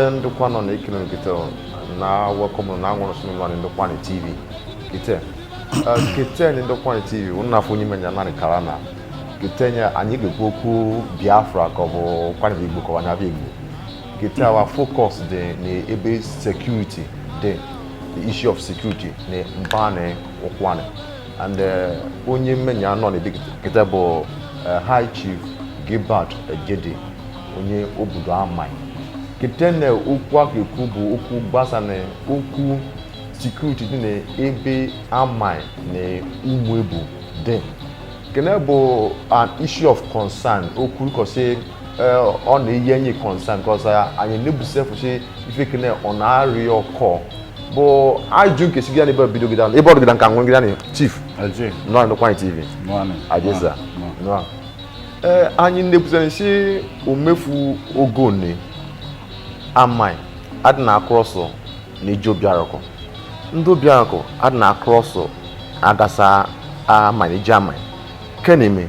Ndị kwano na ikino nkite na welcome na anwụrụ sunu na ndị kwano TV kite kite ndị kwano TV unna fonyi menya na kala na kite nya anyị ga-ekwu okwu Biafra ka bụ kwano Igbo ka wanya Igbo kite our focus dey na ebe security dey the issue of security na mbane okwane and onye menya nọ na kite bụ High Chief Gilbert Ejede onye obodo Amai kitene okwu akekwu bụ okwu gbasa na okwu security dị na ebe Amai na Umuebu dị kene bụ an issue of concern okwu kọsị ọ na-eyi enyi concern kọsa anyị na-ebusefuchi ife kene ọ na-arị ọkọ bụ ajụ nke sigida n'ebe bido gida ebe ọrụ gida nka nwe gida ni chief nọ na Kwani TV ajeza nọ anyị na-ebusefuchi omefu ogone Amai adna akroso na Ijobiarako ndo biarako adna akroso agasa Amai ni Jamai keneme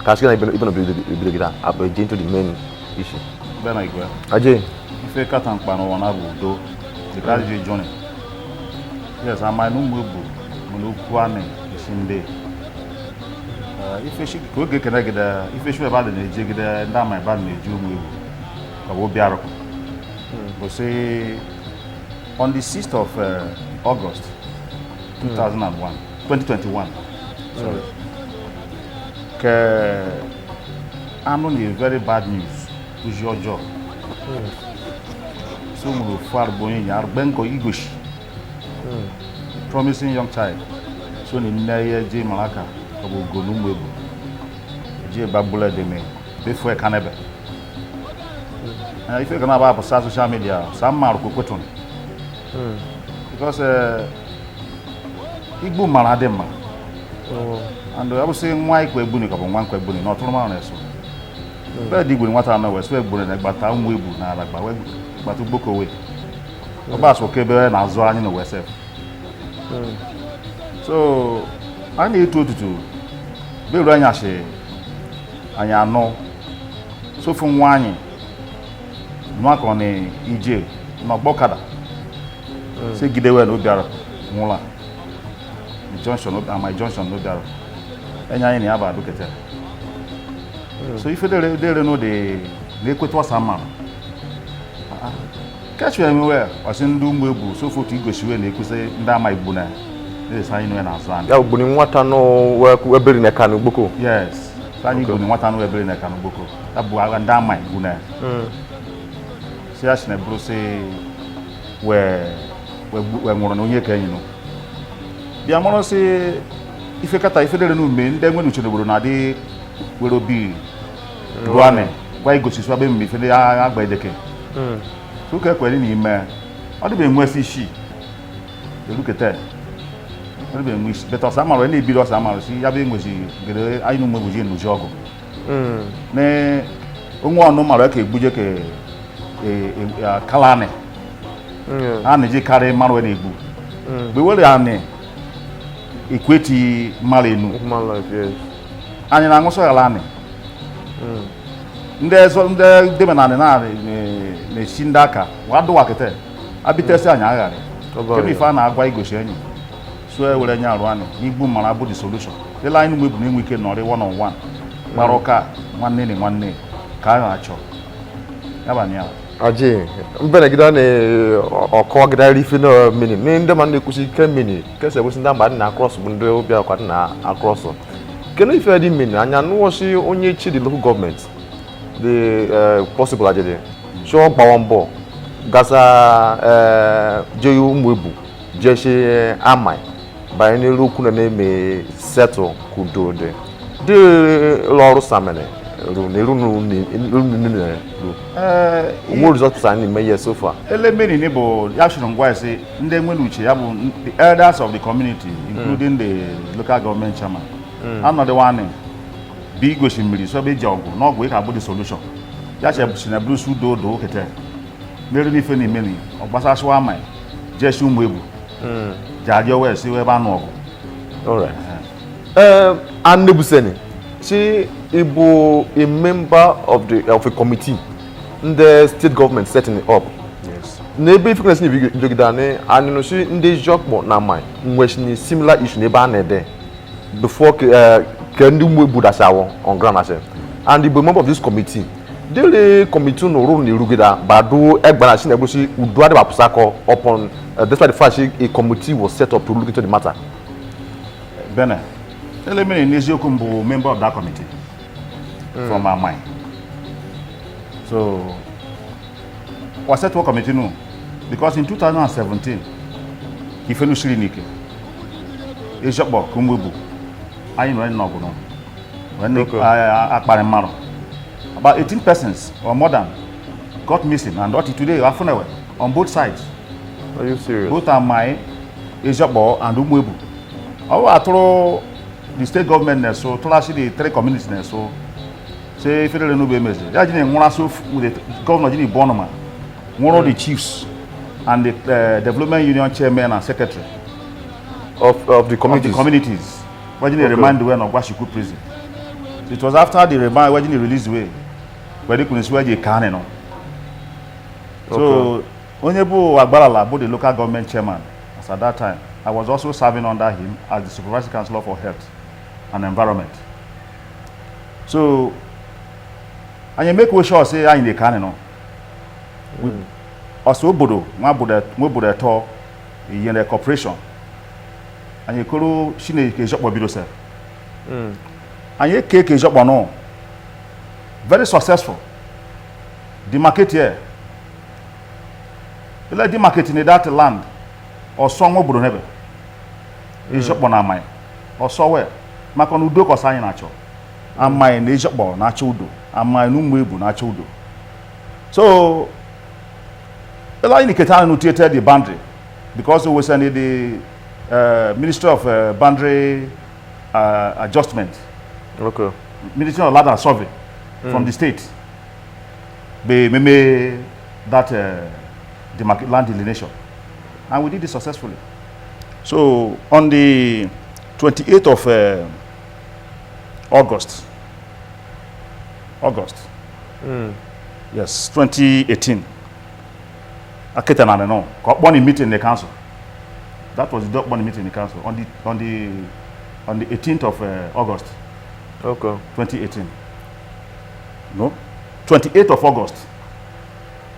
kasikana ibeno bido gida abeje into the main issue bena igwe aje ife katankpa no wana bu do the guy journey yes Amai no Umuebu mo kwane isinde ife shi ko ge kana gida ife shi ba da ne je gida nda Amai ba na eju Umuebu ka wo biarako. We say on the 6th of August 2021. Sorry. I'm on a very bad news. Who's your job? So we far boy yar benko igoshi. Promising young child. So ni naye je malaka obo gonu Umuebu. Je babula de me before kanebe. If you're going to have social media, some are going because Igbo Maladema. And I was saying, why Quebuni upon one Quebuni, not from honest. But Digby, what I know is where Bunny, but I'm Webu, but to book away. About okay, and I'll join in the West. So, Ani etu be ru anya hye anya no so fu nwanyi no akone ije no gbokada se gidewe no biara nwula junction no Amai junction no biara enya ni aba do kete so if they know the ekwetu asama catch you anywhere wasin du Umuebu so for to igosiwe na ekuse nda Amai Igbo na say no na asan ya Igbo ni nwata no webere na kanu gboko yes say Igbo ni nwata no webere na kanu gboko abu aga nda Amai Igbo na say ashne bro say we nworo na onye kanyi no bia moro say ife kata ife dere no me nda nwenu chere bro na de wero bi duane gwa igosiswa be mbi fe agba edeke so ke kweli ni me odi be nwa fishi elukete odi be nwi beto samaro ni bi do samaro si ya be nwesi gere ayi no Umuebu je no jogo ne onwo onu maro ke gbuje ke kalane ani je kare maro na egbu be wele ani ekweti malenu human life yes ani na ngoso yalani nde demenane na ne shindaka wadu wakete abitese anya agare kemi fa na agwa igoshi enyi so e were nya aru ani igbu mara bu the solution the line Umuebu na enwe ike nori one on one baroka nwanne ni nwanne ka a acho yaba nya aje mbele gida ne okọ gida rifi no mini ni nde man ekusi ke mini kese bo sinda mad na cross bu ndo obi akwa na across keno ife di mini anya no wo si onye chi the local government the possible ajede so gba won bo gasa jeyu Umuebu je se Amai ba ni roku na me settle kudo de loru samene ru ne ru ni what results are in me so far ele many nebo ya should ngwa say nde nwelu uche ya bu the elders of the community including the local government chairman another one big goshimiri so be jogo no go ka bu the solution ya che na blue su do kete meru ni fe ni meli ogbasa so Amai je si Umuebu jari owe si we ba nu ogu all right Anebuseni she Igbo a member of a committee in the state government setting it up. yes Nebe if you can see Jogidane and you know she in the Jokbo na Amai nweshini similar issue neba na there before Kendi Umuebu dasawo on ground as and the member of this committee the committee no rule ni rugida badu egbana shi na ebusi uduade bapusako upon despite the fact a committee was set up to look into the matter. Bene ele many Nezioku mbu member of that committee from Amai. So was set to committee no because in 2017 he fenu shirinike ejokbo Umuebu ayi no no go no when akpare maro about 18 persons or more than got missing and until today afunewe on both sides. Are you serious? Both Amai ejokbo and Umuebu our through the state government so to actually the three communities so say federal no be message ya jine nwura so with the governor jine bonoma one of the chiefs and the development union chairman and secretary of the communities when they remind the way of Washiku prison. It was after the remind when they released the way where they couldn't swear they can no. So Onyebu Agbalala, both the local government chairman as at that time I was also serving under him as the supervisory councillor for health and environment. So, and you make sure say I in the can no. Also bodo, we bodo talk in the corporation. And you kuru shine ke job bobilo se. And you ke job no. Very successful. The market here. You like the market in that land or somewhere bodo nebe. E job na Amai. Or somewhere. Maka nudo ko sa na cho. Amai na job na cho udo. Amai na Umuebu na cho udo. So Ela indicated no created the boundary because we was in the Ministry of Boundary Adjustment. Okay. Ministry of Land and Survey from the state. They made that the market land delineation, and we did it successfully. So on the 28th of August. Yes, 2018. Aketanane no. One meeting in the council. That was the one meeting in the council on the 18th of August. Okay. 2018. No, 28th of August.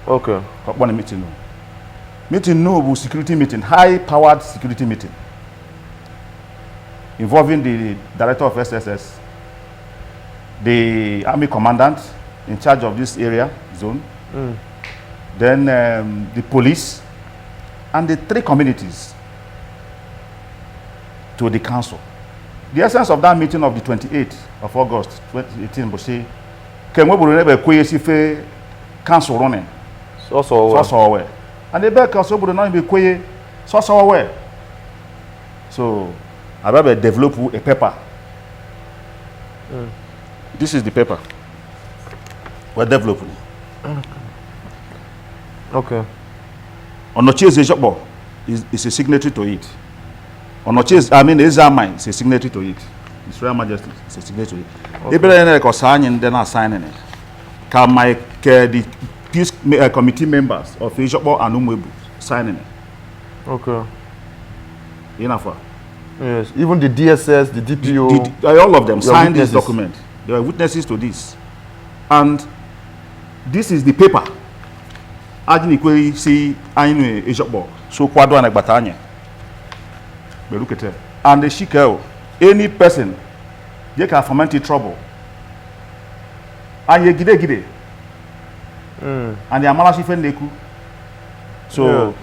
Okay. One meeting no. Meeting no was security meeting, high-powered security meeting, involving the director of SSS, the army commandant in charge of this area zone, then the police, and the 3 communities to the council. The essence of that meeting of the 28th of August 2018 was say, "Can we be council running?" So and the back council would not be quiet. So aware. So I will develop a paper. This is the paper we're developing. Okay. On the chase is a signatory to it. On the chase, I mean, Amai is a signatory to it. His Royal Majesty is a signatory to it. If they sign and then assigning it, can my the peace committee members of Gilbert and Umuebu signing it? Okay. Enough. Yes. Even the DSS, the DPO, all of them signed witnesses. this document. They were witnesses to this, and this is the paper. Ajini kweli si ainu Gilbert. So kwado anagbata but look at it. And the shikao, any person, they can foment trouble. And ye gide. And the amala shifen leku. So,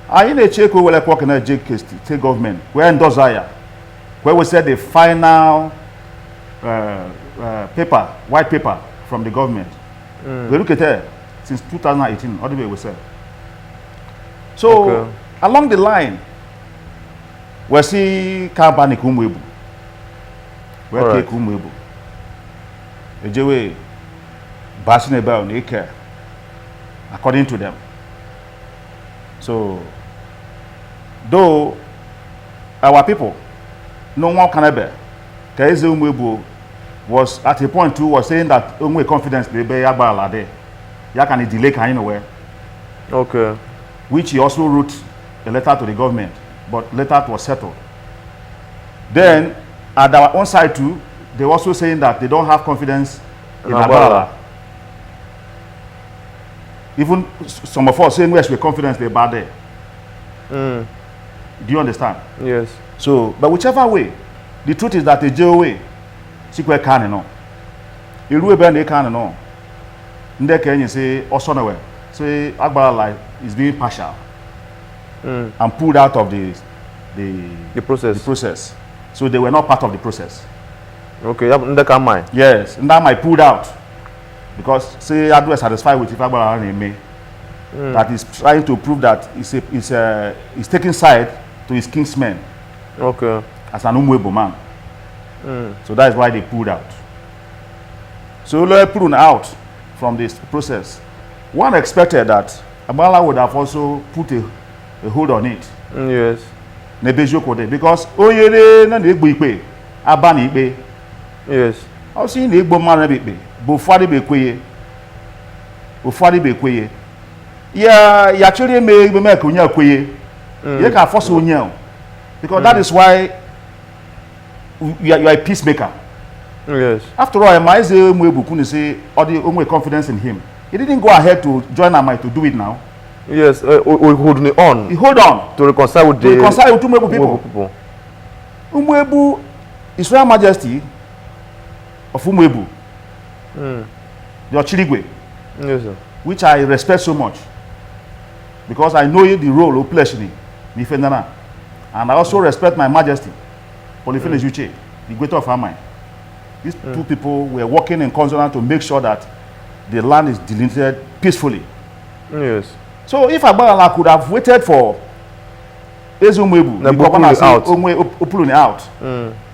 I in a check where like work in a JK state government, where in Dozaya, where we said the final paper, white paper from the government. We look at it since 2018, all the way we said. So, along the line, we see Amai and Umuebu. We take Umuebu. Ejewe bashing about Eke, according to them. So, though our people, no one can ever. Kaeze Umuebu was at a point too was saying that only confidence they be Yagbalade. Yakani delay can anywhere. Okay. Which he also wrote a letter to the government, but later it was settled. Then, at our own side too, they were also saying that they don't have confidence in Agbala. Even some of us saying we have confidence they're bad there. Do you understand? Yes. So, but whichever way, the truth is that the jail way, Sikwe can no. Iru ebe na can no. Nde Kenya say also nowhere. Say Agbala is being partial and pulled out of the process. So they were not part of the process. Okay, Amai. Yes, Amai pulled out because say Adu is satisfied with Agbala and that is trying to prove that he's taking side to his kinsmen. Okay. As an Umuebu man. So that is why they pulled out. So they pulled out from this process. One expected that Agbala would have also put a hold on it. Yes. Because oyere na na-egbo ikpe aba na ikpe. Yes. I see na egbo mara na ikpe bo fari bekweye. Ya chori me ka onya kweye. You can force onya. Because that is why you are a peacemaker. Yes. After all, Amai Umuebu couldn't say or the only confidence in him. He didn't go ahead to join Amai to do it now. Yes, we hold on. He hold on to reconcile with Umuebu people. Umuebu, His Royal Majesty of Umuebu, your Chirigwe, yes, sir. which I respect so much because I know the role of Pleshini, Nifendana, and I also respect my Majesty, Polyphene Juche, the Greater of Amai. These two people were working in consonance to make sure that the land is delineated peacefully. Yes. So if Agbala could have waited for Umuebu, the governor saying out,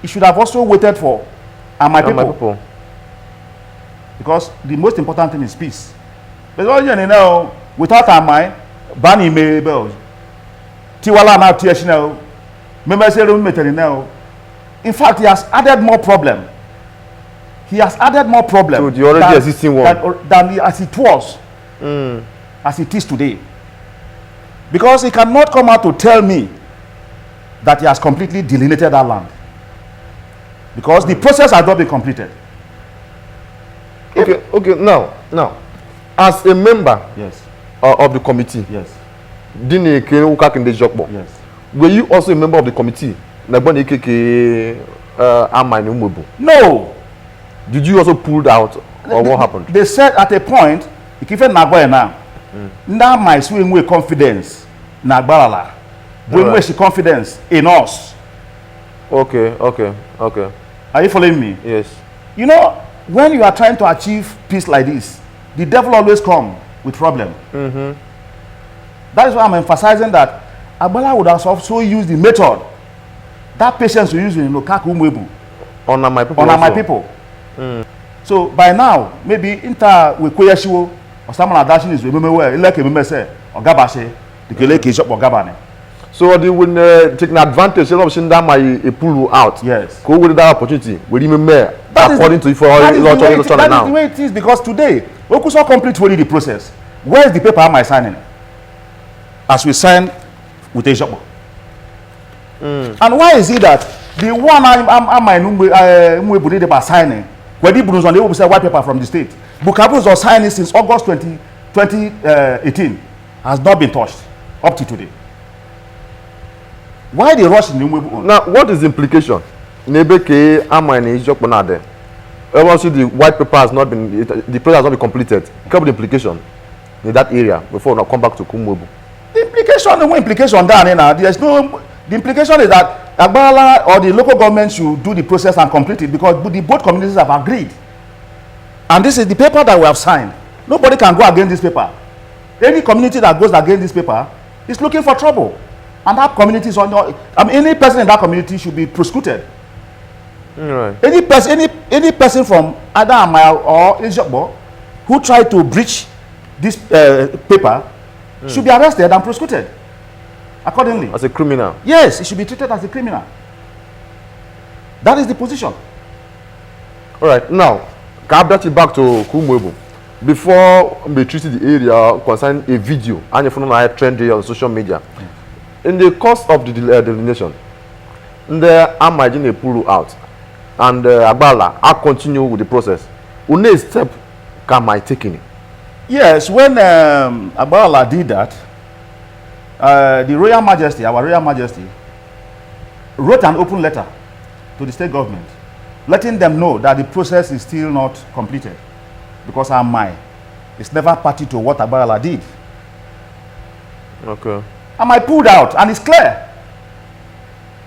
he should have also waited for Amai people. Because the most important thing is peace. But you know, without Amai, Bani Mebel, Tiwala now Tiashino, In fact, he has added more problem. He has added more problem to the already existing one than as it was, as it is today. Because he cannot come out to tell me that he has completely delineated that land. Because the process has not been completed. Okay, now, as a member yes, of the committee, yes, yes, were you also a member of the committee? Amai and Umuebu? No. Did you also pulled out, or what happened? They said at a point, now my swing with confidence, Nagbalala, when she confidence in us. Okay. Are you following me? Yes. You know, when you are trying to achieve peace like this, the devil always come with problem. That is why I'm emphasizing that Agbala would have also used the method that patience we use in Lukaku Umuebu on my people. On my people. So by now, maybe inter we Koyashiwo or someone adashing is remember where like remember say or Gabashe the Keleke shop or Gabane. So they will take an advantage of seeing that my pull out. Yes. Go with that opportunity. We remember according to for that is the way it is, because today we could so complete really the process. Where is the paper am I signing? As we sign with a shop. And why is it that the one Amai and Umuebu did about signing, where the Bruce on the say white paper from the state, Bukabu's was signing since August 2018 has not been touched up to today. Why the rush in the Umuebu? Now, what is the implication? Nebeke Amai and Umuebu. Also, the white paper has not been, the process has not been completed. What the implication in that area before we come back to Umuebu? The implication there, there's no. The implication is that Agbala or the local government should do the process and complete it, because both communities have agreed. And this is the paper that we have signed. Nobody can go against this paper. Any community that goes against this paper is looking for trouble. And that community is any person in that community should be prosecuted. Right. Any person from either Amai or Ejokbo who tried to breach this paper should be arrested and prosecuted accordingly. As a criminal? Yes, it should be treated as a criminal. That is the position. All right, now, can I bring it back to Umuebu? Before we treated the area concerning a video, and if you know, trending on social media, in the course of the delineation, the Amai pull out, and Agbala, I continue with the process. What step can I take in? Yes, when Agbala did that, the Royal Majesty, our Royal Majesty, wrote an open letter to the state government, letting them know that the process is still not completed, because Amai is never party to what Agbala did. Okay. Amai pulled out, and it's clear.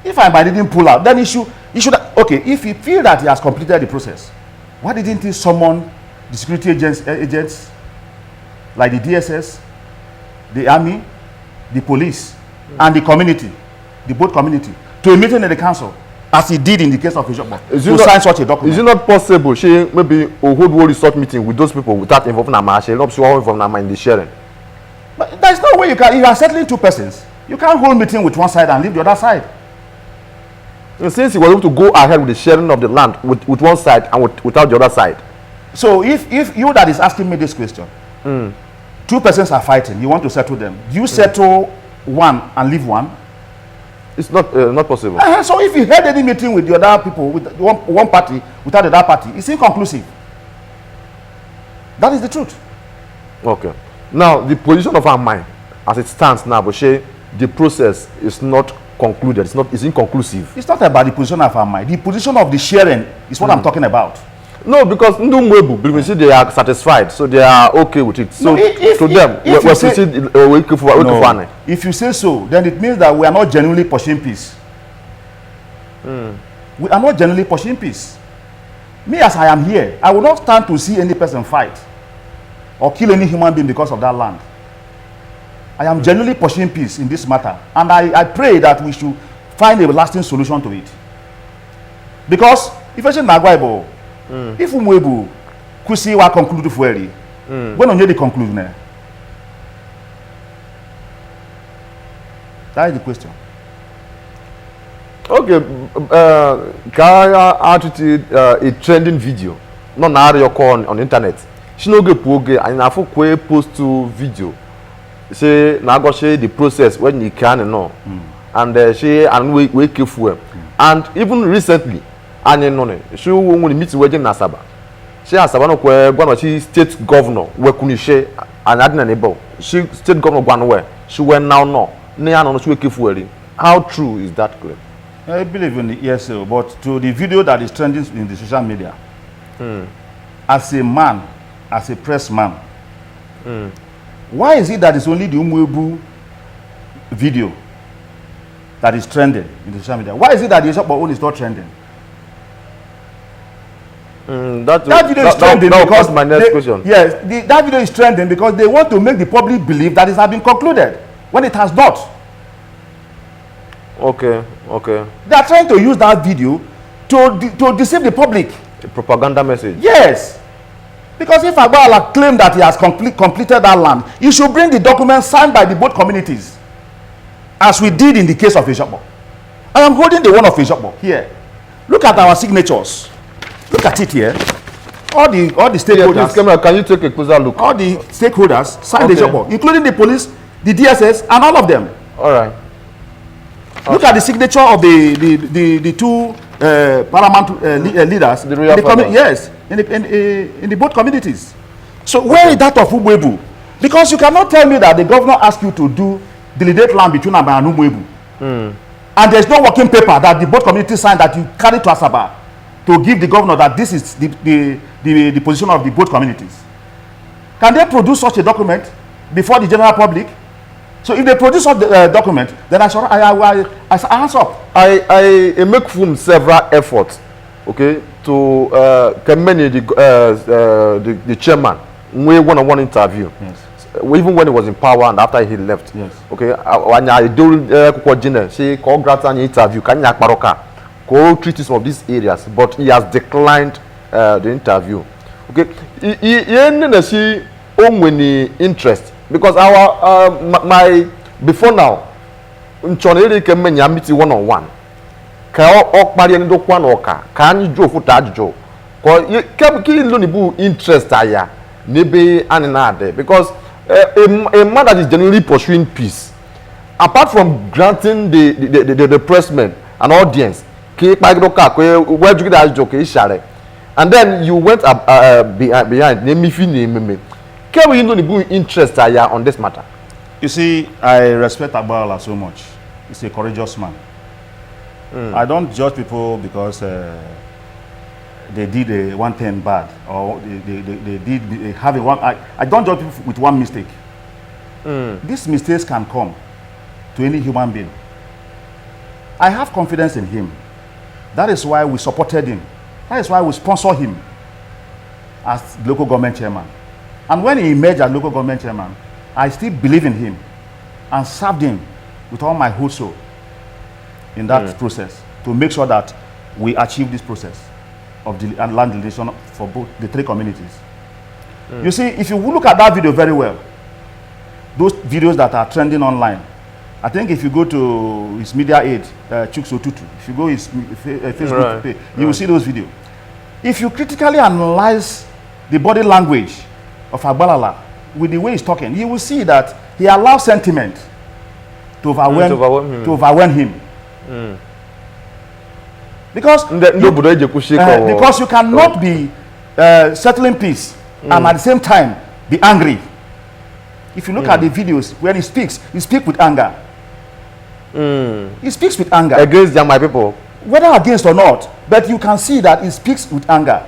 If Amai didn't pull out, then he should. Okay, if he feel that he has completed the process, why didn't he summon the security agents like the DSS, the army, the police, and the community, the both community, to a meeting in the council, as he did in the case of Ejokbo, to sign such a document? Is it not possible maybe a hold world resort meeting with those people without involving Amai, not sure involving Amai in the sharing? But there's no way you can. If you are settling two persons, you can't hold meeting with one side and leave the other side. And since he was able to go ahead with the sharing of the land with one side and without the other side. So if you that is asking me this question, two persons are fighting, you want to settle them, do you settle one and leave one? It's not possible. So if you had any meeting with the other people, with one party without the other party, it's inconclusive. That is the truth. Okay. Now, the position of Amai, as it stands now, but the process is not concluded. It's inconclusive. It's not about the position of Amai. The position of the sharing is what I'm talking about. No, because Umuebu, we see they are satisfied, so they are okay with it. So if you say so, then it means that we are not genuinely pursuing peace. We are not genuinely pursuing peace. Me, as I am here, I will not stand to see any person fight or kill any human being because of that land. I am genuinely pursuing peace in this matter, and I pray that we should find a lasting solution to it. Because if I say Nagwaibo, if Umuebu could see what conclude for when on the conclusion, that is the question. Okay, ka attitude a trending video. No na your call on internet. She no go poge and na for post to video. Say na go share the process when you can know. And she and we careful. And even recently, and no she when meet we in Asaba. She Asaba no kwe gwana she state governor we kunishe and adna nebo. She state governor gwana we. She went now no. Ne no she we careful. How true is that claim? I believe in it, yes, sir. But to the video that is trending in the social media, as a man, as a press man, why is it that it's only the Umuebu video that is trending in the social media? Why is it that the Ishokbo own is not trending? That video is trending because my next question. Yes, that video is trending because they want to make the public believe that it has been concluded when it has not. Okay. They are trying to use that video to deceive the public. A propaganda message. Yes. Because if Agbala claimed that he has completed that land, he should bring the documents signed by the both communities, as we did in the case of Ishokbo. I am holding the one of Ishokbo here. Look at our signatures. Look at it here. All the stakeholders. Camera, can you take a closer look? All the stakeholders signed the Ishokbo, including the police, the DSS, and all of them. All right. Look at the signature of the two paramount leaders. The royal fathers. Yes, in the both communities. So where is that of Umuebu? Because you cannot tell me that the governor asked you to do delegate land between Amai and Umuebu, and there's no working paper that the both communities signed that you carry to Asaba to give the governor that this is the position of the both communities. Can they produce such a document before the general public? So if they produce the document, then I hands up. I make from several efforts, okay, to commend the chairman. We one-on-one interview. Yes. Even when he was in power and after he left. Yes. Okay. When I do she called grant an interview. Can you go treat some of these areas, but he has declined the interview. Okay. He see only interest. Because our my before now, nchonere ke menya meeting one on one. Ka okpari ndo kwa na oka. Ka anyi jo futa ajujo. Ko ki lo ni bu interest aya nebe anina ade because a man that is genuinely pursuing peace, apart from granting the pressmen an audience, ki pagidoka ko where you get ajujo ke share. And then you went behind nemifi nememe. Can we know the interest on this matter? You see, I respect Agbala so much. He's a courageous man. I don't judge people because they did one thing bad or they have a one. I don't judge people with one mistake. These mistakes can come to any human being. I have confidence in him. That is why we supported him. That is why we sponsor him as local government chairman. And when he emerged as local government chairman, I still believe in him and served him with all my whole soul in that process to make sure that we achieve this process of the land delegation for both the three communities. You see, if you look at that video very well, those videos that are trending online, I think if you go to his media aid, Chuks Otutu, if you go his Facebook page, you will see those videos. If you critically analyze the body language of Agbala with the way he's talking, you will see that he allows sentiment to overwhelm him. Because you cannot be settling peace and at the same time be angry. If you look at the videos when he speaks with anger. He speaks with anger against my people, whether against or not, but you can see that he speaks with anger,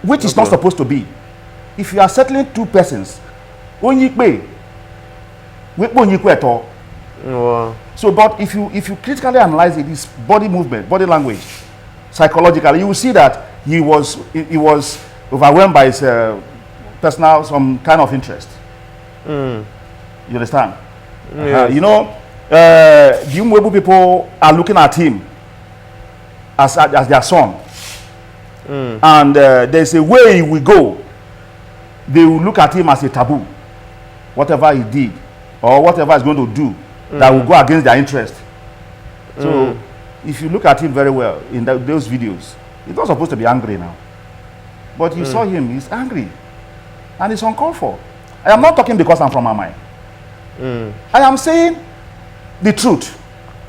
which is not supposed to be. If you are settling two persons, so but if you critically analyze it, his body movement, body language, psychologically, you will see that he was overwhelmed by his personal some kind of interest. You understand? Yes. You know, the Umuebu people are looking at him as their son. And there's a way he will go. They will look at him as a taboo. Whatever he did or whatever he's going to do that will go against their interest, So if you look at him very well in those videos, he's not supposed to be angry now. But you saw him, he's angry. And it's uncalled for. I am not talking because I'm from Amai. I am saying the truth.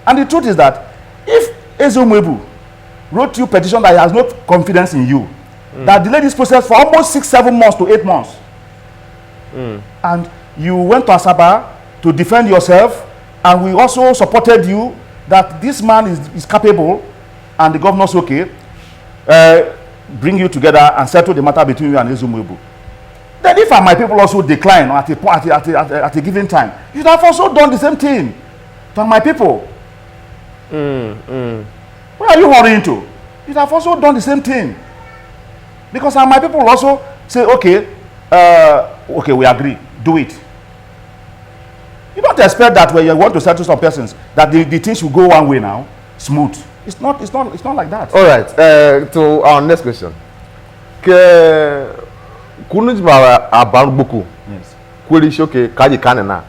And the truth is that if Umuebu wrote you a petition that he has no confidence in you, that delayed this process for almost 6, 7 months to 8 months, and you went to Asaba to defend yourself, and we also supported you that this man is capable, and the governor's okay, bring you together and settle the matter between you and Umuebu. Then if my people also decline at a given time, you should have also done the same thing to my people. Where are you hurrying to? You should have also done the same thing. Because my people will also say, okay, okay, we agree, do it. You don't expect that when you want to settle some persons that the things will go one way now, smooth. It's not like that. All right. To our next question. Kunujba abarbuku. Yes. Kweli shoke kaji kanena.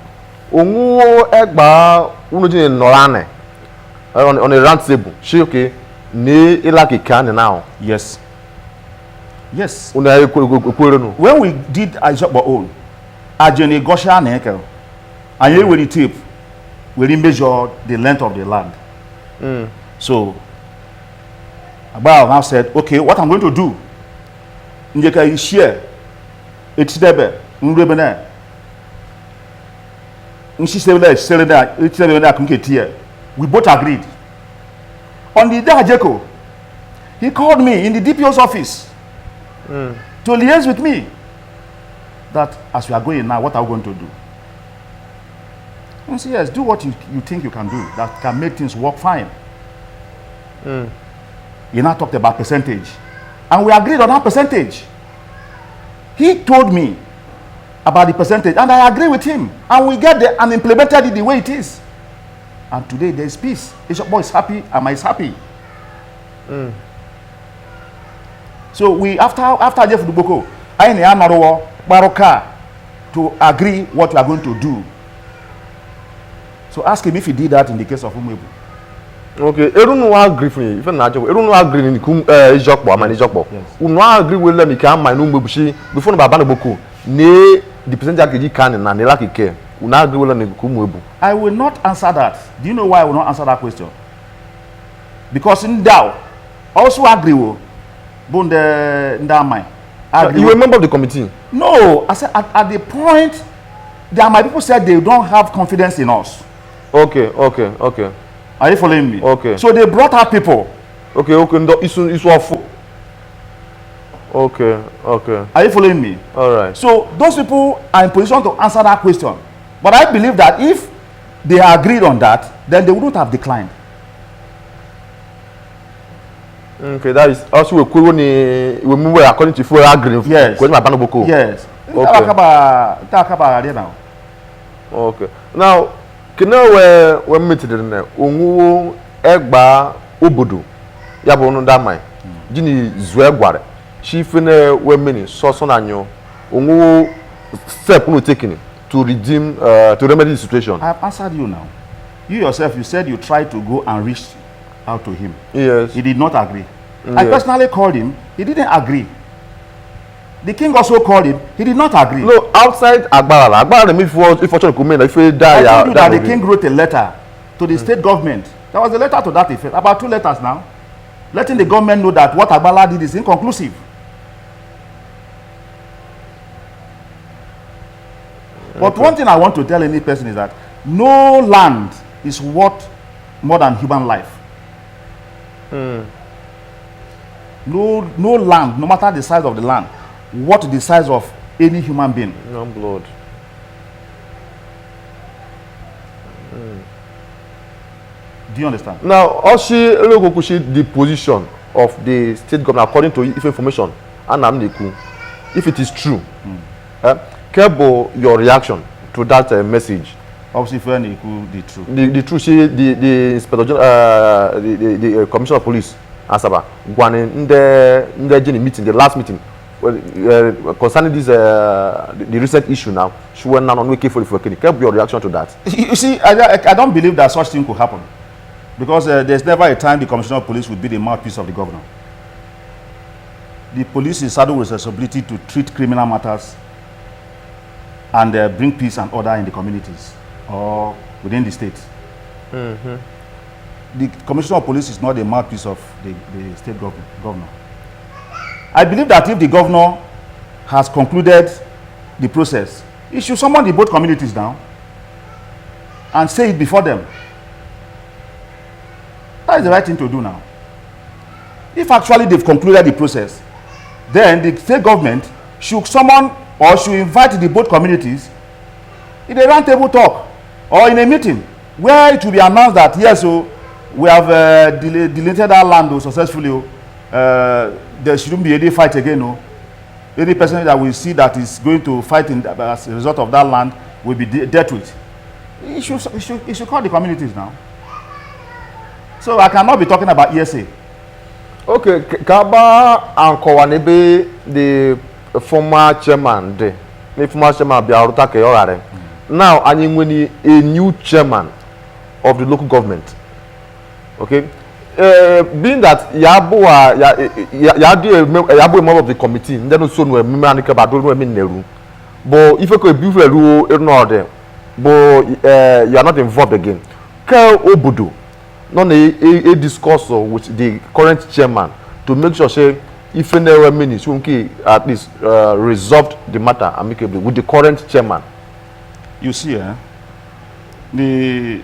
Ongu egba unujine norane. On a round table. Shoke ne ilaki kanena now. Yes. Yes. When we did Aisha own, Ajeni Gosha Nekel, and you with the tape, we measure the length of the land. So Abba now said, okay, what I'm going to do, Njeka share it's debe, Nrebene. We both agreed. On the day Ajeko, he called me in the DPO's office. To liaise with me that as we are going now, what are we going to do? And say, yes, do what you think you can do that can make things work fine. He now talked about percentage, and we agreed on that percentage. He told me about the percentage, and I agree with him, and we get there and implemented it the way it is. And today there is peace. Bishop Boy is happy, Amai is happy. So we after Jeff Duboko, I need another Baroka to agree what we are going to do. So ask him if he did that in the case of Umuebu. Okay, everyone agree for you. Even now, everyone agree in the Jokbo, Amani Jokbo. Who agree with them? Amai and Umuebu before Babana Boko. Ne the percentage can and they like care. Who agree with them? Umuebu. I will not answer that. Do you know why I will not answer that question? Because in doubt, also agree with. You were a member of the committee? No, I said at the point that my people said they don't have confidence in us. Okay. Are you following me? Okay. So they brought out people. Okay. It's awful. Okay. Are you following me? All right. So those people are in position to answer that question. But I believe that if they agreed on that, then they wouldn't have declined. Okay, that is also we move according to full agreement. Yes. Yes. Okay. Okay. Now, can we meet the ungu egba obodo ya bo no damai. Gini zuegware. She fene we many so nanyo ungu step no taking to redeem to remedy the situation. I have answered you now. You yourself, you said you tried to go and reach out to him. Yes. He did not agree. I personally called him. He didn't agree. The king also called him. He did not agree. No, outside Agbara, if you die, I told you that the king wrote a letter to the state government. There was a letter to that effect. About 2 letters now. Letting the government know that what Agbala did is inconclusive. But one thing I want to tell any person is that no land is worth more than human life. No land, no matter the size of the land, worth the size of any human being. No blood. Do you understand? Now, also, the position of the state government according to information, and if it is true, Kebo, your reaction to that message? Obviously, the truth. The truth, the inspector general, the commissioner of police, Asaba, in the meeting, the last meeting, concerning this the recent issue now, she went on wiki for the Kebo, your reaction to that? You see, I don't believe that such thing could happen. Because there's never a time the commissioner of police would be the mouthpiece of the governor. The police is saddled with responsibility to treat criminal matters and bring peace and order in the communities or within the state. The commissioner of police is not the mouthpiece of the state governor. I believe that if the governor has concluded the process, he should summon the both communities now and say it before them. That is the right thing to do now. If actually they've concluded the process, then the state government should summon or should invite the both communities in a round table talk or in a meeting where it will be announced that yes, so we have deleted our land successfully. There shouldn't be any fight again. No, any person that we see that is going to fight as a result of that land will be dealt with. He should call the communities now. So I cannot be talking about ESA. Okay, Kaba and Kowanebe, the former chairman, the former chairman Biaruta Keyorare. Now, a new chairman of the local government. Okay, being that Yabu a member of the committee, then also no member about Neru. But if you could be in order, but you are not involved again. Kel Obudu. Not a discourse with the current chairman to make sure say if any minutes at least resolved the matter amicably with the current chairman. You see, the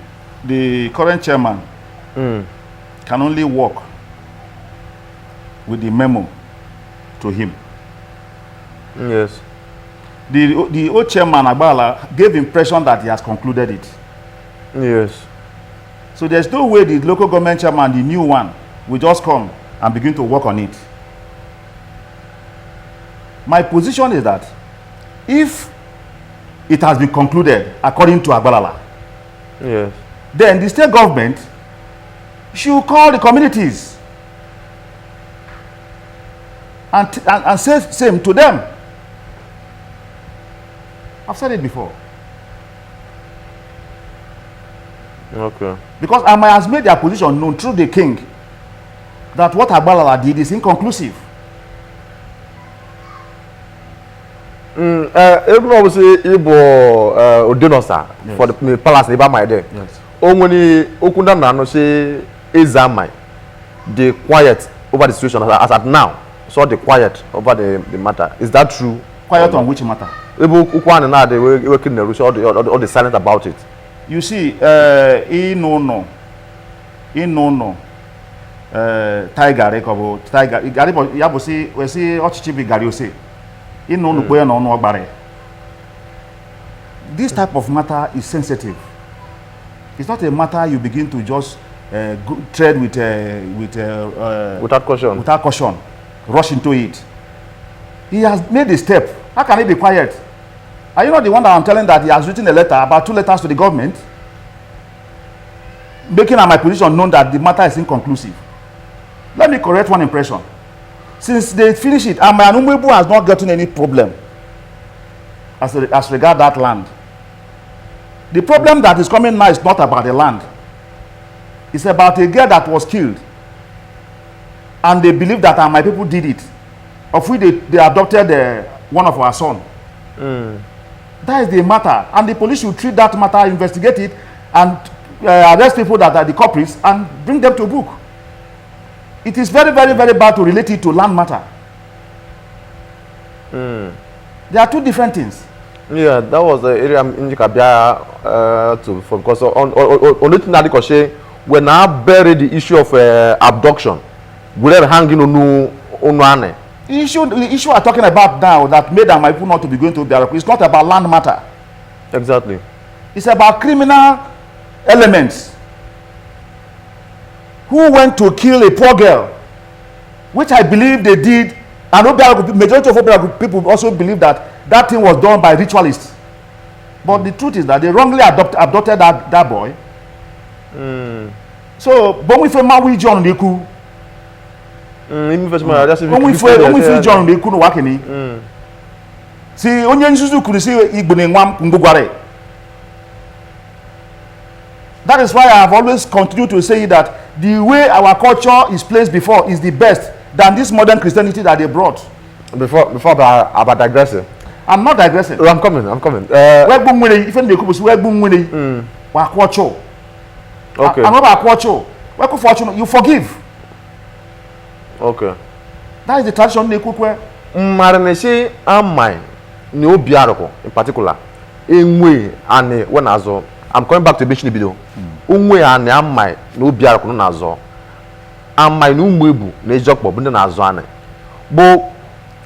current chairman can only work with the memo to him. Yes. The old chairman Agbala gave impression that he has concluded it. Yes. So there's no way the local government chairman, the new one, will just come and begin to work on it. My position is that if it has been concluded according to Agbalala, yes, then the state government should call the communities and say same to them. I've said it before. Okay. Because Amai has made their position known through the king that what Agbalala did is inconclusive. Even obviously Ibo Odinosa for the palace near my day. Yes. Only Okunda Nano say Ezamai, the quiet over the situation as at now. So the quiet over the matter. Is that true? Quiet on which matter? Ibo Ukwan and now they were working the Russia or the silent about it. You see, no, tiger, yabo si we see ochichibi gariose. No boy no bare. This type of matter is sensitive. It's not a matter you begin to just tread without caution. Without caution, rush into it. He has made a step. How can he be quiet? Are you not the one that I'm telling that he has written a letter, about 2 letters to the government, making my position known that the matter is inconclusive? Let me correct one impression. Since they finished it, Amai and Umuebu has not gotten any problem as regard that land. The problem that is coming now is not about the land. It's about a girl that was killed. And they believe that my people did it. Of which they adopted one of our sons. That is the matter, and the police should treat that matter, investigate it, and arrest people that are the culprits and bring them to book. It is very, very, very bad to relate it to land matter. There are 2 different things. Yeah, that was the area in Kabia to because on it now because when I buried the issue of abduction, we are hanging on one. The issue I'm talking about now that made my people not to be going to Biarako is not about land matter. Exactly. It's about criminal elements who went to kill a poor girl, which I believe they did. And majority of Biarako people also believe that that thing was done by ritualists. But the truth is that they wrongly abducted that boy. So, when we found Maui John Niku, when we feel John they couldn't work any. See, onion Suzu could see Igbonewam Ngugware. That is why I have always continued to say that the way our culture is placed before is the best than this modern Christianity that they brought. Before about digressing. I'm not digressing. Oh, I'm coming. Okay. You forgive. Okay. That is the tradition they cook where. Marineshi Amai ni Obiaroko in particular. Enwe ane when azo. I'm coming back to the video. Unwe ane Amai ni Obiaroko no nazo. Amai ni Umuebu na ejokpo bu na azo ane. But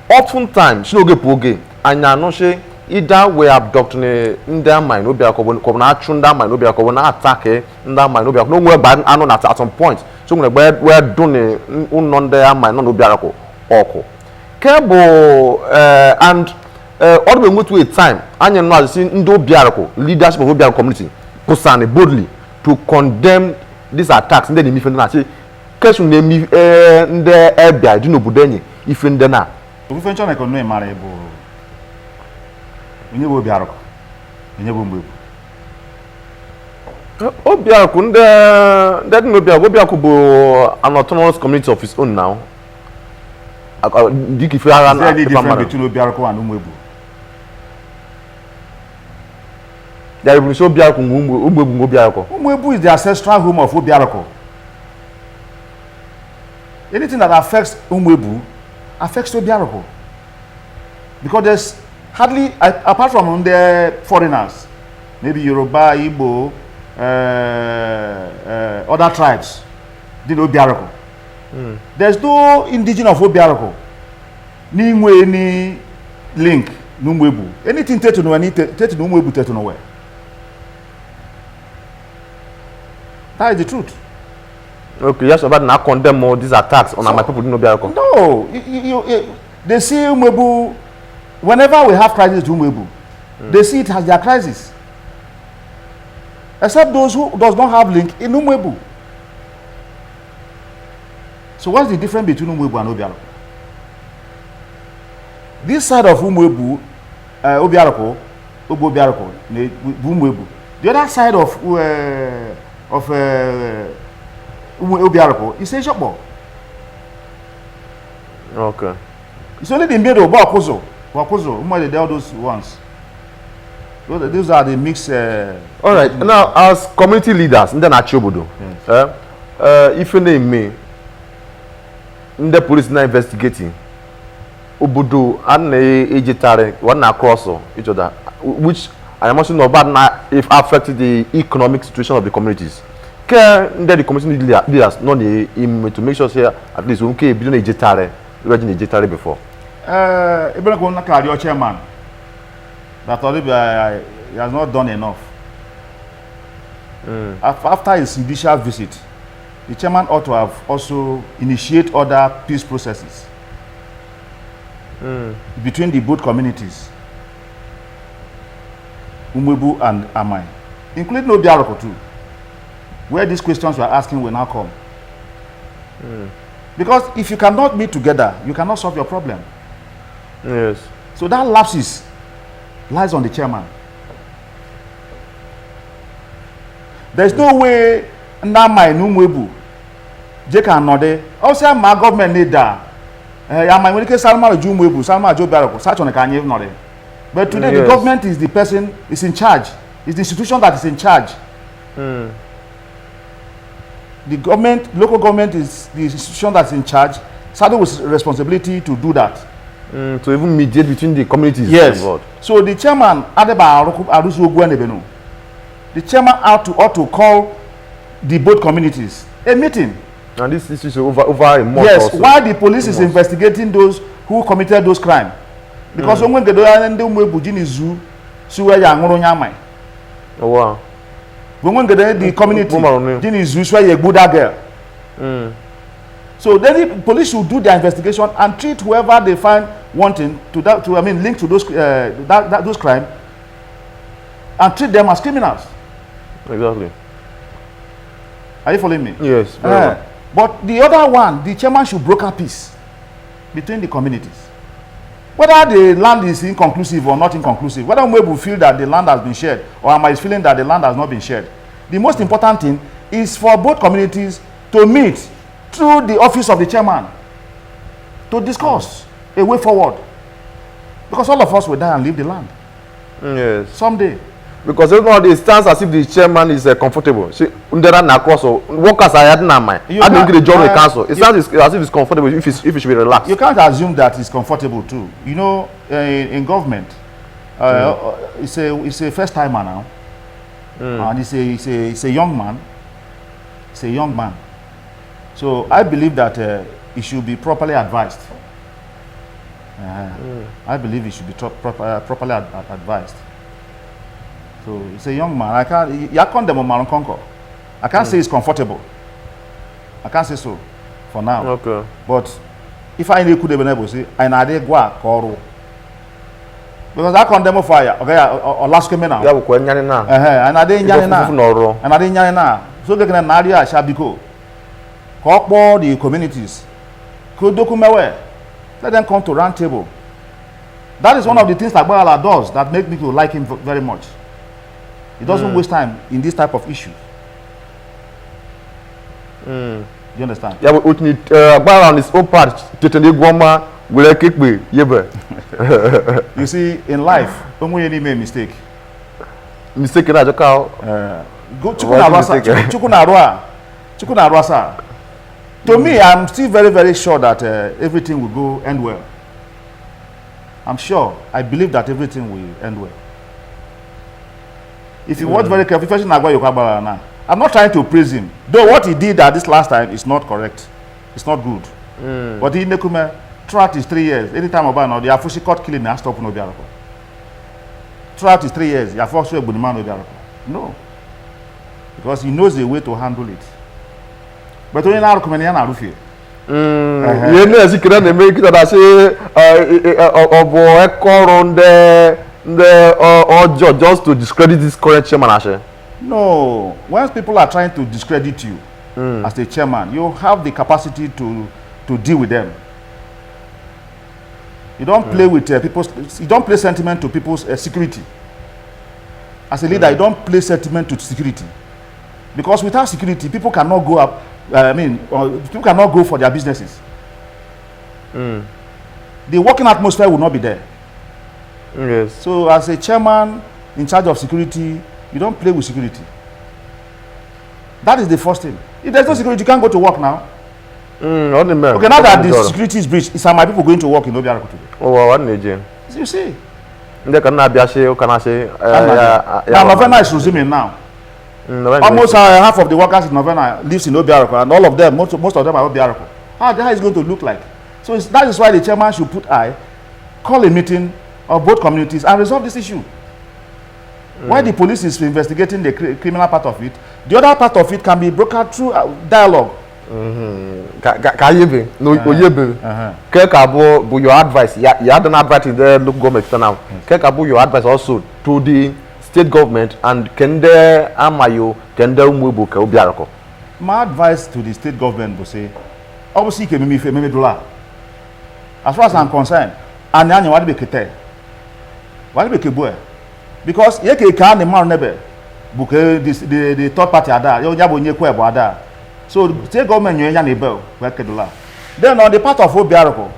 oftentimes she no get poge anya no she either we abduct ne nda Amai ni Obiaroko ko na atru nda Amai ni Obiaroko na attack nda Amai ni Obiaroko no we gba anu na at some point. So we do ne unonde Amai no Obiaroko oko. Kebo and all the way to a time anya no as see ndo Obiaroko leadership of Obiaroko community posane boldly to condemn these attacks nde mi fende na say kesu na mi nde ebia di no budenyi ifende na Ofencho na kono e mara ebo onye bo Obiaroko onye bo Umuebu Obiaroko nde no Obiaroko bo an autonomous community of his own now. Is there any difference between Obiaroko and Umuebu? There is Obiaroko Umuebu. Umuebu is the ancestral home of Obiaroko. Anything that affects Umuebu affects Obiaroko. Because there's hardly, apart from the foreigners, maybe Yoruba, Igbo, other tribes, did Obiaroko. There's no indigenous of Obiaroko. Ni any link, no Umuebu. Anything to know, to Umuebu to nowhere. That is the truth. Okay, yes, but now condemn more these attacks on my people in Obiaroko. No, they see Umuebu. Whenever we have crisis to Umuebu, they see it as their crisis. Except those who does not have link in Umuebu. So what's the difference between Umuebu and Obiaroko? This side of Umuebu, Obiaroko, Umuebu. The other side of Obiaroko is a shop. Okay. It's only the middle, Wakozo, all those ones. Those are the mixed. All right. Now, as community leaders, then Achobodo, if you name me. The police now investigating Obodo and Ejitare one across each other, which I am also know about now if affected the economic situation of the communities. Can the community leaders not to make sure here at least okay billion Ejitare regime Ejitare before? Even go na your chairman that already he has not done enough. After his initial visit, the chairman ought to have also initiate other peace processes between the both communities, Umuebu and Amai, including Obiaroko too, where these questions we are asking will now come. Because if you cannot meet together, you cannot solve your problem. Yes. So that lapses lies on the chairman. There is no way Amai and Umuebu Jeka Node. Also, my government need that. Amai when Salma Umuebu, Salma Obiaroko, such on a Kanye Node. But today the government is the person is in charge. It's the institution that is in charge. The government, local government is the institution that's in charge. Saddled with responsibility to do that. To even mediate between the communities. Yes. So the chairman, the chairman ought to call the both communities a meeting. And this is over a month. Yes, also. while the police is investigating those who committed those crimes. Because when they do zoo, so where you are oh wow. When the community zoo, so you good girl. So then the police should do their investigation and treat whoever they find wanting linked to those those crimes and treat them as criminals. Exactly. Are you following me? Yes. But the other one, the chairman should broker peace between the communities. Whether the land is inconclusive or not inconclusive, whether Umuebu feel that the land has been shared or Amai is feeling that the land has not been shared, The most important thing is for both communities to meet through the office of the chairman to discuss a way forward. Because all of us will die and leave the land. Yes. Someday. Because it stands as if the chairman is comfortable. See, workers are adding my. I don't get the job in the council. It sounds as if it's comfortable if it should be relaxed. You can't assume that it's comfortable too. You know, in government, it's a first timer now, and it's a young man. It's a young man. So I believe that he should be properly advised. I believe he should be properly advised. So it's a young man. I can't conquer. I can't say it's comfortable. I can't say so for now. Okay. But if I could have been able to say, I know go because I condemn fire. Okay, or last coming now. Yeah, we're going now. And I didn't now. And I didn't now. So they can Nadia Shabiko. Call the communities. Could document where? Let them come to round table. That is one of the things that Bala does that make people like him very much. He doesn't waste time in this type of issues. You understand? Yeah, but we need Bala on his own part. You see, in life, don't we any make mistake. Mistake in that cow. Go Chukunarwa. To me, I'm still very, very sure that everything will go end well. I'm sure. I believe that everything will end well. If you watch very carefully, I'm not trying to praise him. Though what he did at this last time is not correct. It's not good. But in Nekume, throughout his 3 years, anytime about now, the Afushi court killing has stopped no biarako. Throughout his 3 years, Yafosu Ebuniman no biarako. No. Because he knows the way to handle it. But only now come in and Rufi. You know, as you can make it, I say, just to discredit this current chairman. No, once people are trying to discredit you as the chairman, you have the capacity to deal with them. You don't play with people's. You don't play sentiment to people's security. As a leader, you don't play sentiment to security, because without security, people cannot go up. People cannot go for their businesses. The working atmosphere will not be there. Yes. So, as a chairman in charge of security, you don't play with security. That is the first thing. If there's no security, you can't go to work now. Okay, now that the security is breached, is my people going to work in Obiarako today? Oh, what again? You see. Novena is resuming now. Almost half of the workers in Novena lives in Obiarako, and all of them, most of them are Obiarako. How is going to look like? So that is why the chairman should put call a meeting of both communities and resolve this issue. Why the police is investigating the criminal part of it, the other part of it can be brokered through dialogue. Your advice, you had an advice in the local government now. Your advice also to the state government and Kende Amayo, Kende Umuebu Crisis. My advice to the state government will say, obviously, as far as I'm concerned, and now what be kete, what be kebue, because ye can the man never book the third party ada, you jabo nye kwe ada. So state government you yan ebe work kedula. Then on the part of Obiarako,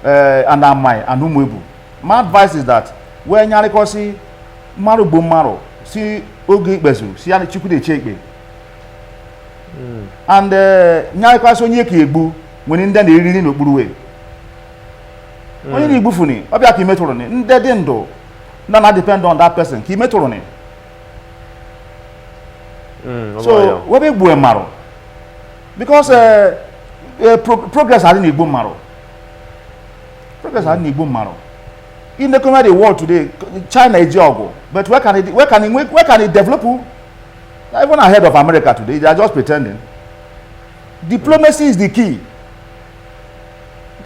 and Amai and Umuebu, my advice is that when you see Maru Bumaro, see Ogi Bezu, see Ani Chuku de Chekbe. And Nyakaso Nyeki Ebu, when in the reading of Buruwe. When you Bufuni, Obiaki Metroni, Ndendo, none depend on that person, Ki Metroni. So, what be Buemaro? Because progress has in Igbo Maro. Progress has in Igbo Maro. In the community world today, China is jogo, but where can it develop? Even ahead of America today, they are just pretending. Diplomacy is the key.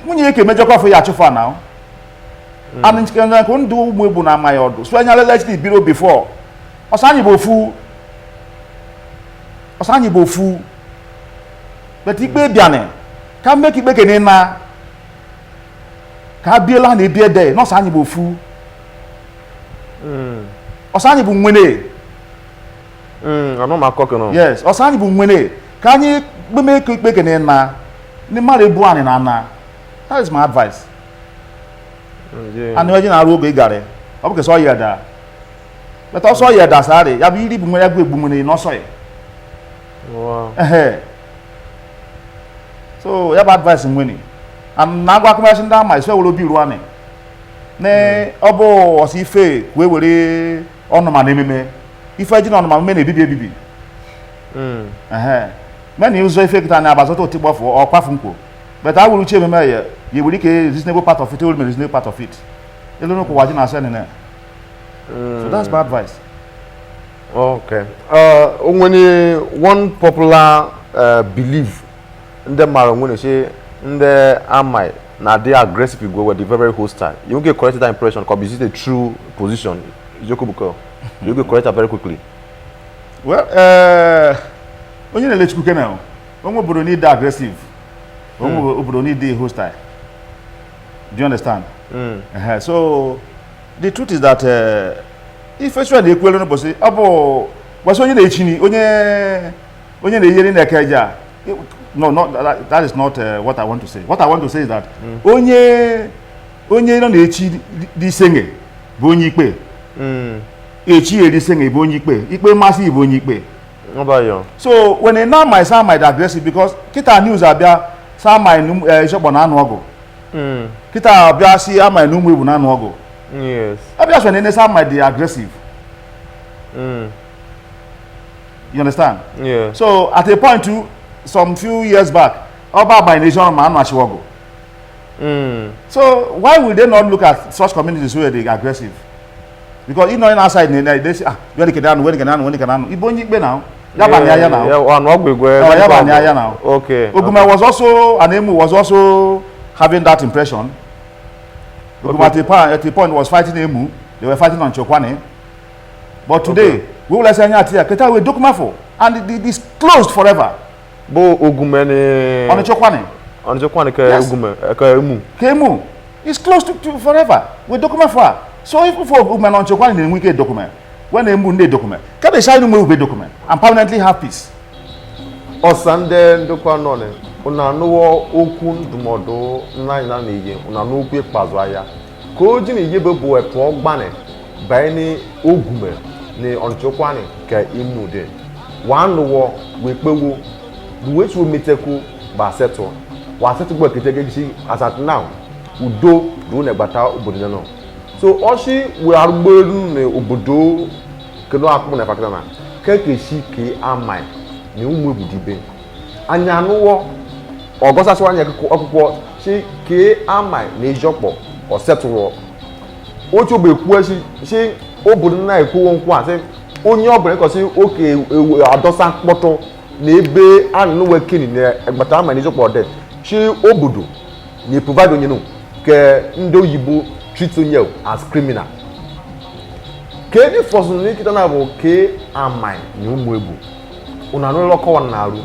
When you make a major call for your chofer now, and in Canada, couldn't do Umuebu na my order. So when you let it below before, Osani bofu. But he be biane. Can make it make an na. Can be land a beer day, not Sani bofu. Osani bu mwene. ano makoko no. Yes, osani bu mwene. Kanyi gbeme kpe na ni mare bu ani na. That is my advice. And we na aru go igare. Obuke so yeda. But also yeda sare. Ya bi ri bu mwene gbe mwene no so ye. Wow. So, ya bad advice mwene. And na gwa kuma shin da mai so wo bi ruane. Ne obo osife we were onoma na ememe. Ife ji na onoma me na ebibi. Many use effect and abazo to tibo for or kwafumko. But I will change me you will take a reasonable part of it, will be reasonable part of it. You don't know what you are saying. So that's my advice. Okay. When one popular belief in the Mara when you say in the Amai, now they are aggressive people were very hostile. You get correct that impression because this is the true position. You get correct very quickly. Well, when you let you cook now, when we need the aggressive, when we need the hostile. Do you understand? So the truth is that if it's the equivalent of say, "Abo, what's on your chini? Onye the hearing the kaja." No, that is not what I want to say. What I want to say is that onye no the chi di senge, bonyi pe. Echi edi senge bonyi pe. Ikpe masi bonyi pe. So when a now my son might aggressive because kita news abia some my shop on anogo. Kita abia si Amai and Umuebu na anogo. Yes. Abia when some might be aggressive. You understand? Yeah. So at a point too, some few years back, Oba by nation man Mashiwago. So why would they not look at such communities where they are aggressive? Because you know in outside they say when they can Ibonyi now. Yabanya now. Yabanya now. Okay. Oguma was also Anemu was also having that impression. Oguma at the point was fighting Emu. They were fighting on Chokwane. But today, we will say Keta we Dokuma for and it is closed forever. Bo Ogumene On the Chokwane. On Chokwane Emu. Kemu. It's closed to forever. We Dokuma for. So if for Oguma on Chokwane then we get document. When they move the document, can they sign the document and permanently have peace? Or Sunday, the Quanone, una no okun dumodo, nine ye, una no quick pazwaya. Cojin yebe boy for banner by any ogume, ne on Chokwane, ke imude. One war with Pewu, which will meet a coup by settle. Was set to work as at now, Udo, do a bata ubudino. So Oshi we are burden obodo keno akpo na fakana keke shi ke Amai ni Umuebu dibe anya no wo ogosa so anya akukwo shi ke Amai na ejopo o settle ocho be ku shi obodo na eku won ku ase onye obere ko si oke adosa kpoto na ebe anu we kini na egbata Amai na ejopo de shi obodo ni provide onye no ke ndo yibo treat you as criminal. Kedi force ni kita na bo ke Amai ni Umuebu. Una no loko wan na aru.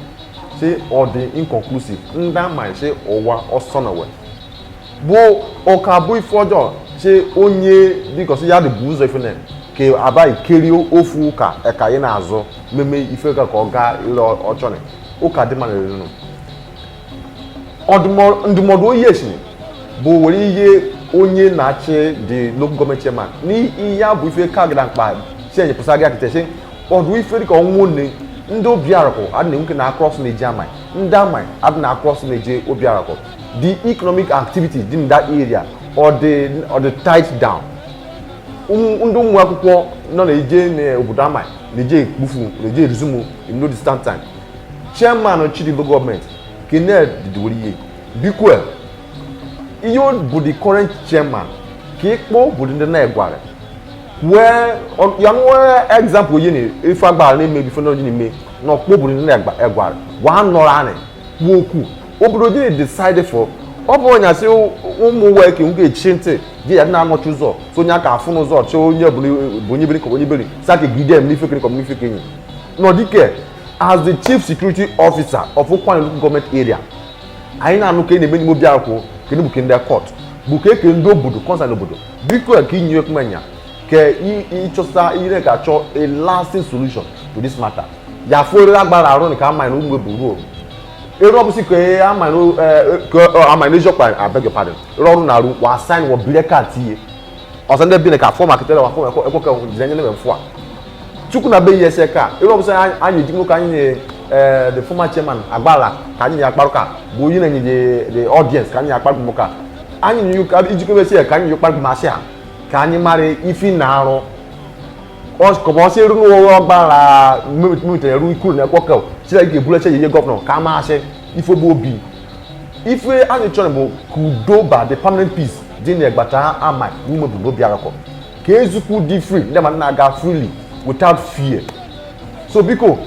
Say or the inconclusive. Nda Amai say owa osonawe. Bo okabu ifojo say onye because ya the buzo ifene ke abai keri ofu ka eka ye na azo meme ife ka ko ga ilo ochone. Oka de man no. Odmo ndimodo yes ni. Bo wori ye onye na-achị the local government chairman ni iya bụ ife ka gida mkpa chenye pụsagị akịteche ọdụ ife dịka ọnwụ nne ndị obiarakọ adị na-enwe na across na-eje Amai ndị Amai adị na across na-eje obiarakọ the economic activity dị in that area or the tight down ndị ụmụ akwụkwọ nọ na-eje n'obodo Amai na-eje ekpufu na-eje eruzumu in no distant time chairman of the local government Kenneth dịdịwere ihe bikwe you bụ the current chairman kikpo bụ ndị na-egware where ya nwe example yini ife agbara na eme before no yini me no kpo bụ ndị na-egware wa nọrọ ani woku obodo dị decide for ọ bụ onye asị ụmụ weke nke echinte dị ya na anọchi ụzọ so onye aka afụ n'ụzọ chọ onye bụ onye biri ka onye biri sake gide m n'ife kiri kom n'ife kenyi no dike as the chief security officer of Ukwane local government area anyị na-anụ ka ị na-eme n'ime obi akwụkwọ kene buke ndị court buke ke ndị obodo concern obodo biko ka inye ekumenya ke ichosa ire ka cho a lasting solution to this matter. Ya for agbára aron ka Amai and Umuebu ro. Ero busi ko Amai no Amai no jopa, I beg your pardon. Ro na ru wa sign wo breka tie. Osande bi na ka form akitele wa form e ko zenye na mfo a. Chuku na be yese ka. Ero busi anyi dimo ka anyi the former chairman agbala ka anyi akparuka. Bo yi na nyi the audience ka anyi akparuka mo ka. Anyi you ka ijiko be se ka anyi akparuka ma se a. Ka anyi mare ifi na aro. Como se ru no gbara mute ru ikuru na kwoko se like ebule se yeye governor ka ma se ifo bo obi ife ani chonebo kudo ba the permanent peace din na egbata Amai Umuebu no biara ko ka ezuku di free dem na ga freely without fear so biko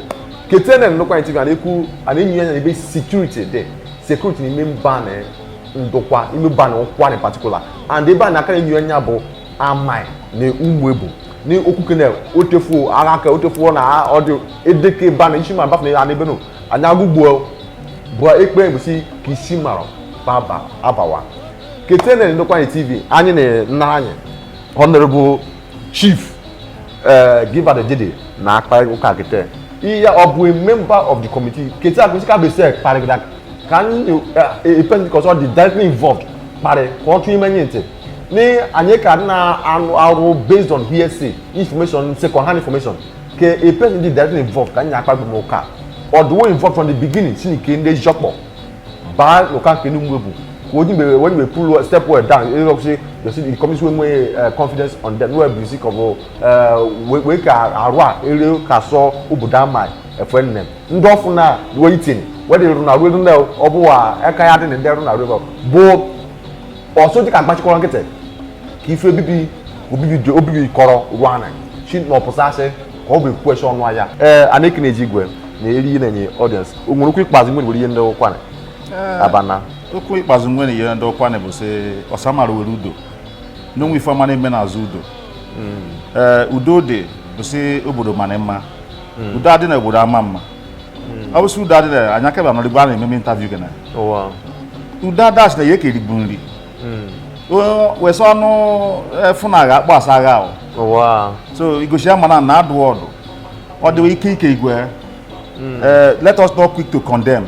ketene no kwa TV aneku anenyu anya be security there security ni member na ndokwa ime ban okwa in particular and the ban na kan enyu anya bo Amai na Umuebu ni okukene otefu araka otefu na audio edeke ban ishima baf na anebe no anyagugbo bo ekpe ebusi kisimaro baba abawa ketene ndokwa TV anyi ne nna anyi honorable chief Gilbert Ejede na akpa uka kete iya obu a member of the committee kete akusika be say parigda can you a person because all the directly involved pare country manyente ni anyeka na anu based on hearsay information second hand information ke a person directly involved kan yakpa gbo ka or the one involved from the beginning sin ke nde jopo ba lokan ke Umuebu ko di be when we pull step well down you see the commission we confidence on them no be sick of we ka arwa ere ka so obodo Amai e friend name ndofu na waiting whether you na we no obuwa e ka ya de nde na we bo also the can match ko nkete ki fe bibi obibi koro ruana shi no posase ko be question no aya aneki na ejigwe na eri na nyi audience onwuru ku ikpazi mwe wori yende okwa abana okwu ikpazi mwe ni yende okwa na bo se osamara werudo no nwi fama na eme na azudo udo de bo se obodo manema udo adi na obodo amamma abusu udo adi na anya ke ba no rigba na eme interview kana owa udo dash na yeke rigbunri we so no funa ga akpa asaga o owa so igoshi amana na adu odo o de ike igwe let us not quick to condemn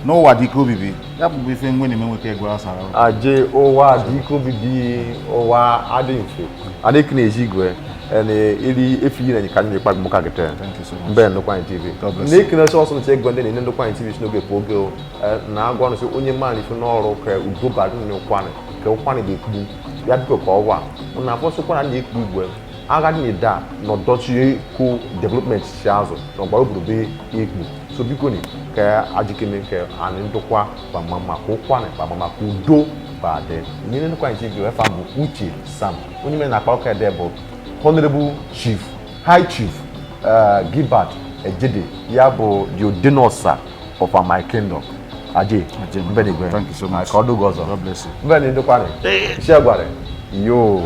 no wadiko bibi ya bu ife nwe ni menweke egwe asara aje owa diko bibi owa adinfe adekine ejigwe and ili efi na nyika nyi pa gbo ka gete thank you so much ben no kwa TV nekine so so che gwende ni ndo kwa TV no ge pogo na agwa no so onye mani fi no oro ka udo ba ni kwa ni ka kwa ni be kubu ya biko ko wa na fo so kwa na ekpu igwe aga ni da no dochi ko development shazo no gba obodo be ekpu so biko ni ka ajikeme ka ani ndokwa ba mama ko kwa ni ba mama ko do ba de ni ndo kwa TV we fa bu uche sam onye me na pa ka de bo Honorable Chief, High Chief Gilbert Ejede, Yabo, the Odinosa of my kingdom. Aje, Benigwe. Thank you so much. God bless you. Benny Ndokwane. Share yo.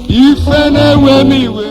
ife na-ewe m iwe